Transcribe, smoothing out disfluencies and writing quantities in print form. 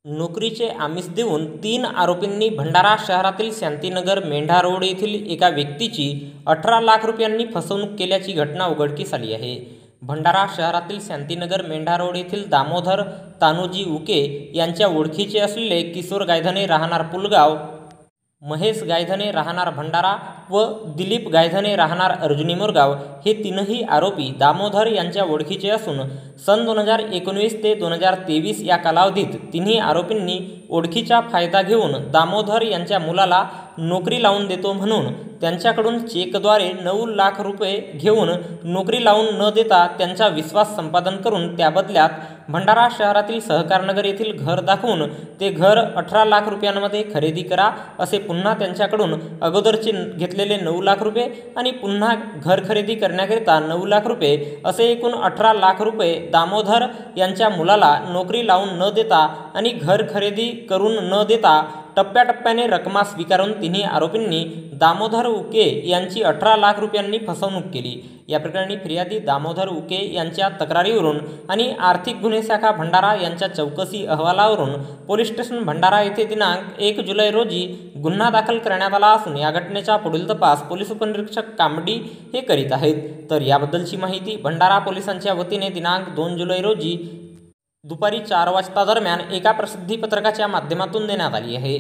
नोकरीचे आमिष देऊन 3 आरोपींनी भंडारा शहरातील शांतीनगर मेंढा रोड येथील एका व्यक्तीची 18 लाख रुपयांनी फसवणूक केल्याची घटना उघडकीस आली आहे। भंडारा शहरातील शांतीनगर मेंढा रोड येथील दामोदर तानुजी उके यांच्या ओळखीचे असलेले किशोर गायधने राहणार पुलगाव, महेश गायधने राहणार भंडारा व दिलीप गायधने राहणार अर्जुनी मोरगाव हे तीनही आरोपी दामोदर यांच्या ओळखीचे असून सन 2019 ते 2023 या कालावधीत तिन्ही आरोपींनी ओळखीचा फायदा घेऊन दामोदर यांच्या मुलाला नोकरी लावून देतो म्हणून त्यांच्याकडून चेकद्वारे 9 लाख रुपये घेऊन नोकरी लावून न देता त्यांचा विश्वास संपादन करून त्या बदल्यात भंडारा शहरातील सहकारनगर येथील घर दाखवून ते घर 18 लाख रुपयांमध्ये खरेदी करा असे पुन्हा त्यांच्याकडून अगोदरचे घेतलेले 9 लाख रुपये आणि पुन्हा घर खरेदी करण्याकरिता 9 लाख रुपये असे एकूण 18 लाख रुपये दामोदर यांच्या मुलाला नोकरी लावून न देता आणि घर खरेदी करून न देता टप्प्याटप्प्याने रकमा स्वीकारून तिन्ही आरोपींनी दामोदर उके यांची 18 लाख रुपयांनी फसवणूक केली। या प्रकरणी फिर्यादी दामोदर उके यांच्या तक्रारीवरून आणि आर्थिक गुन्हे शाखा भंडारा यांच्या चौकशी अहवालावरून पोलीस स्टेशन भंडारा येथे दिनांक 1 जुलै रोजी गुन्हा दाखल करण्यात आला असून या घटनेचा पुढील तपास पोलीस उपनिरीक्षक कामडी हे करीत आहेत। तर याबद्दलची माहिती भंडारा पोलिसांच्या वतीने दिनांक 2 जुलै रोजी दुपारी 4 वाजता दरम्यान एका प्रसिद्धी पत्रकाच्या माध्यमातून देण्यात आली आहे।